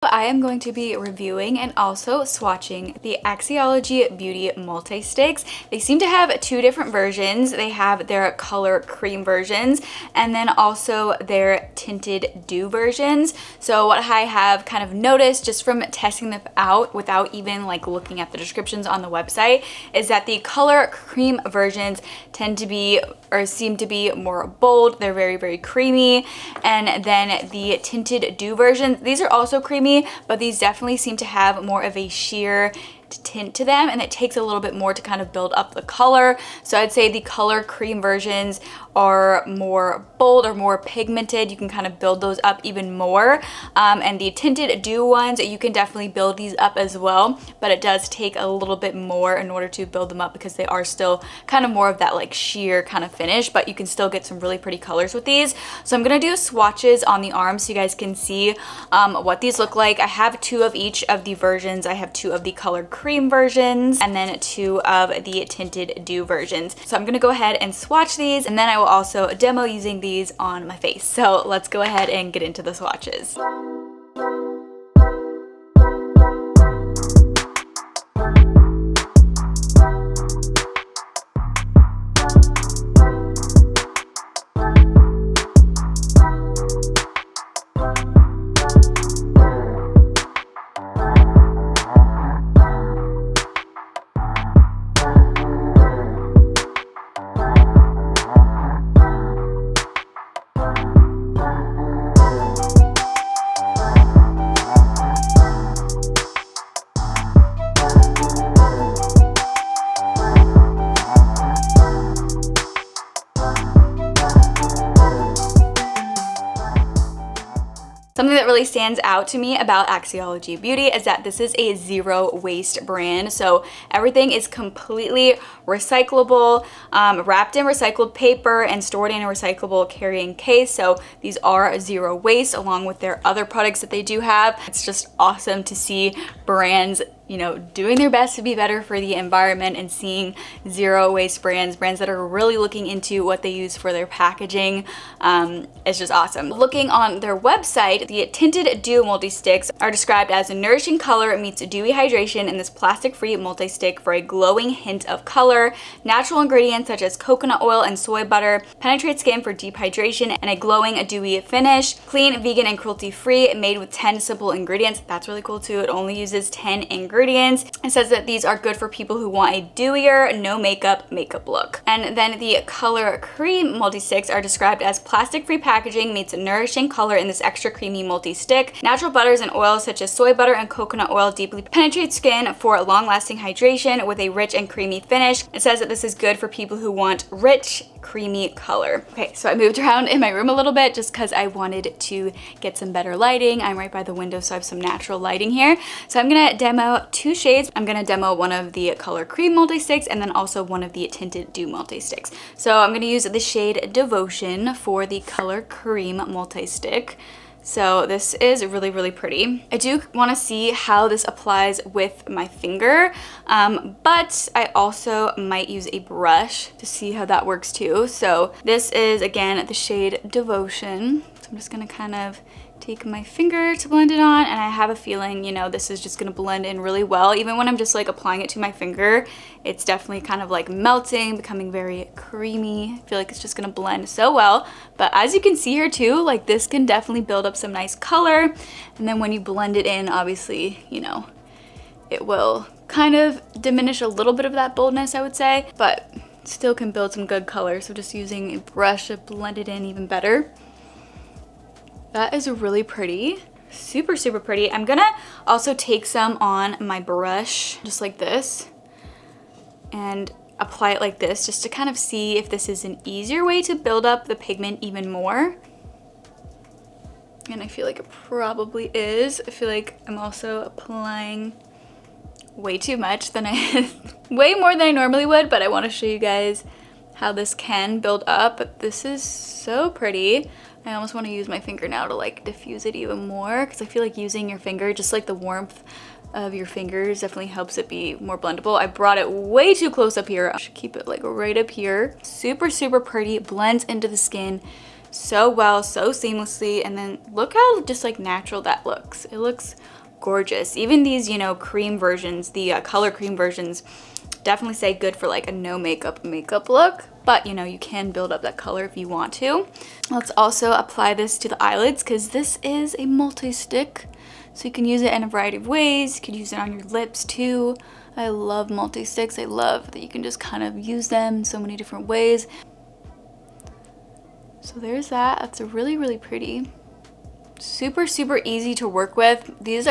I am going to be reviewing and also swatching the Axiology Beauty Multi-Sticks. They seem to have two different versions. They have their color cream versions and then also their tinted dew versions. So what I have kind of noticed just from testing them out without even like looking at the descriptions on the website is that the color cream versions tend to be or seem to be more bold. They're very, very creamy. And then the tinted dew versions, these are also creamy, but these definitely seem to have more of a sheer tint to them, and it takes a little bit more to kind of build up the color. So I'd say the color cream versions are more bold or more pigmented. You can kind of build those up even more. And the tinted dew ones, you can definitely build these up as well, but it does take a little bit more in order to build them up because they are still kind of more of that like sheer kind of finish, but you can still get some really pretty colors with these. So I'm gonna do swatches on the arms so you guys can see what these look like. I have two of each of the versions. I have two of the color cream versions and then two of the tinted dew versions. So I'm gonna go ahead and swatch these, and then I will also demo using these on my face. So let's go ahead and get into the swatches. Something that really stands out to me about Axiology Beauty is that this is a zero waste brand. So everything is completely recyclable, wrapped in recycled paper and stored in a recyclable carrying case. So these are zero waste along with their other products that they do have. It's just awesome to see brands, you know, doing their best to be better for the environment and seeing zero waste brands that are really looking into what they use for their packaging. It's just awesome. Looking on their website, the tinted dew multi-sticks are described as a nourishing color meets dewy hydration in this plastic-free multi-stick for a glowing hint of color. Natural ingredients such as coconut oil and soy butter penetrate skin for deep hydration and a glowing dewy finish. Clean, vegan, and cruelty-free, made with 10 simple ingredients. That's really cool too. It only uses 10 ingredients. It says that these are good for people who want a dewier, no makeup look. And then the color cream multi-sticks are described as plastic-free packaging meets nourishing color in this extra creamy multi-stick. Natural butters and oils such as soy butter and coconut oil deeply penetrate skin for long-lasting hydration with a rich and creamy finish. It says that this is good for people who want rich, creamy color. Okay, so I moved around in my room a little bit just because I wanted to get some better lighting. I'm right by the window, so I have some natural lighting here. So I'm gonna demo two shades. I'm gonna demo one of the color cream multi-sticks and then also one of the tinted dew multi-sticks. So I'm gonna use the shade Devotion for the color cream multi-stick. So this is really, really pretty. I do want to see how this applies with my finger, but I also might use a brush to see how that works too. So this is, again, the shade Devotion. So I'm just going to kind of take my finger to blend it on, and I have a feeling, you know, this is just gonna blend in really well. Even when I'm just like applying it to my finger, it's definitely kind of like melting, becoming very creamy. I feel like it's just gonna blend so well. But as you can see here too, like this can definitely build up some nice color. And then when you blend it in, obviously, you know, it will kind of diminish a little bit of that boldness, I would say, but still can build some good color. So just using a brush to blend it in even better. That is really pretty. Super, super pretty. I'm gonna also take some on my brush, just like this, and apply it like this, just to kind of see if this is an easier way to build up the pigment even more. And I feel like it probably is. I feel like I'm also applying way too much than way more than I normally would, but I want to show you guys how this can build up. But this is so pretty. I almost want to use my finger now to like diffuse it even more, because I feel like using your finger, just like the warmth of your fingers, definitely helps it be more blendable. I brought it way too close up here. I should keep it like right up here. Super, super pretty. Blends into the skin so well, so seamlessly, and then look how just like natural that looks. It looks gorgeous. Even these, you know, cream versions, the color cream versions, definitely say good for like a no makeup look, but you know, you can build up that color if you want to. Let's also apply this to the eyelids because this is a multi-stick, so you can use it in a variety of ways. You can use it on your lips too. I love multi-sticks. I love that you can just kind of use them in so many different ways. So there's that. That's a really pretty. Super easy to work with. These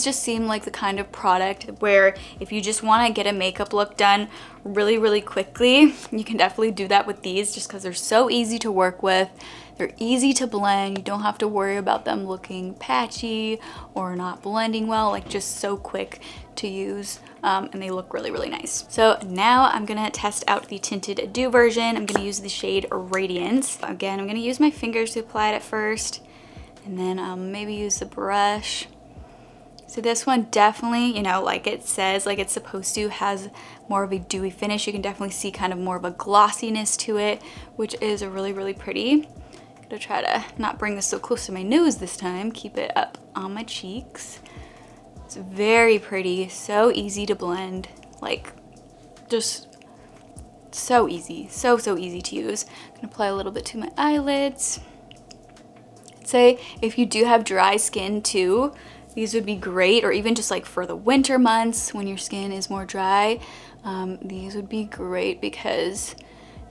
just seem like the kind of product where if you just want to get a makeup look done really quickly, you can definitely do that with these just because they're so easy to work with. They're easy to blend. You don't have to worry about them looking patchy or not blending well, like just so quick to use, and they look really nice. So now I'm gonna test out the tinted dew version. I'm gonna use the shade Radiance. Again, I'm gonna use my fingers to apply it at first, and then I'll maybe use the brush. So this one definitely, you know, like it says, like it's supposed to, has more of a dewy finish. You can definitely see kind of more of a glossiness to it, which is really pretty. I'm gonna try to not bring this so close to my nose this time, keep it up on my cheeks. It's very pretty, so easy to blend, like just so easy, so easy to use. I'm gonna apply a little bit to my eyelids. I'd say if you do have dry skin too, these would be great, or even just like for the winter months when your skin is more dry, these would be great because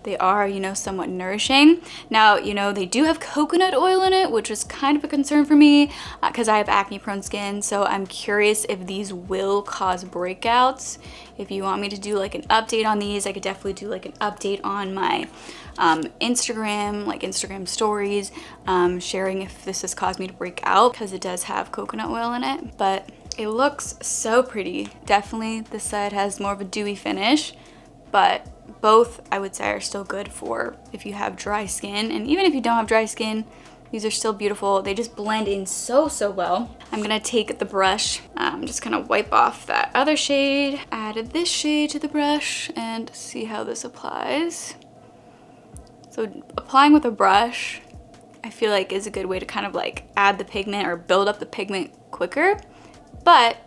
they are, you know, somewhat nourishing. Now, you know, they do have coconut oil in it, which is kind of a concern for me because I have acne prone skin. So I'm curious if these will cause breakouts. If you want me to do like an update on these, I could definitely do like an update on my Instagram, like Instagram stories, sharing if this has caused me to break out because it does have coconut oil in it. But it looks so pretty. Definitely this side has more of a dewy finish, but both I would say are still good for if you have dry skin, and even if you don't have dry skin, these are still beautiful. They just blend in so well. I'm gonna take the brush, just kind of wipe off that other shade, added this shade to the brush, and see how this applies. So applying with a brush, I feel like is a good way to kind of like add the pigment or build up the pigment quicker, but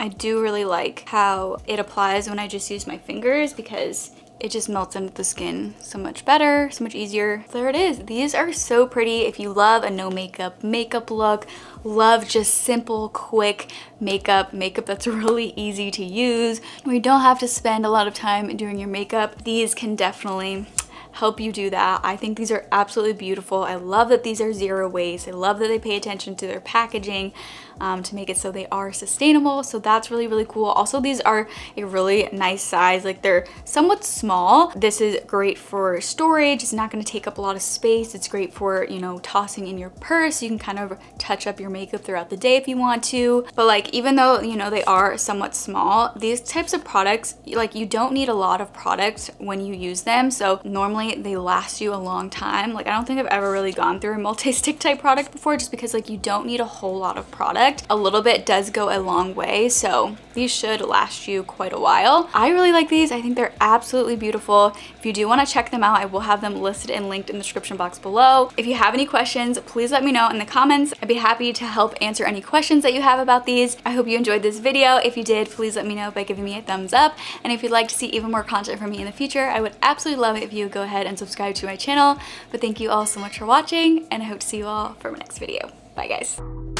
I do really like how it applies when I just use my fingers because it just melts into the skin so much better, so much easier. There it is. These are so pretty. If you love a no makeup look, love just simple, quick makeup that's really easy to use, where you don't have to spend a lot of time doing your makeup, these can definitely help you do that. I think these are absolutely beautiful. I love that these are zero waste. I love that they pay attention to their packaging to make it so they are sustainable. So that's really cool. Also, these are a really nice size. Like they're somewhat small. This is great for storage. It's not going to take up a lot of space. It's great for, you know, tossing in your purse. You can kind of touch up your makeup throughout the day if you want to. But like, even though, you know, they are somewhat small, these types of products, like you don't need a lot of products when you use them. So normally they last you a long time. Like I don't think I've ever really gone through a multi-stick type product before, just because like you don't need a whole lot of product. A little bit does go a long way, so these should last you quite a while. I really like these. I think they're absolutely beautiful. If you do want to check them out, I will have them listed and linked in the description box below. If you have any questions, please let me know in the comments. I'd be happy to help answer any questions that you have about these. I hope you enjoyed this video. If you did, please let me know by giving me a thumbs up. And if you'd like to see even more content from me in the future, I would absolutely love it if you would go ahead and subscribe to my channel. But thank you all so much for watching, and I hope to see you all for my next video. Bye guys.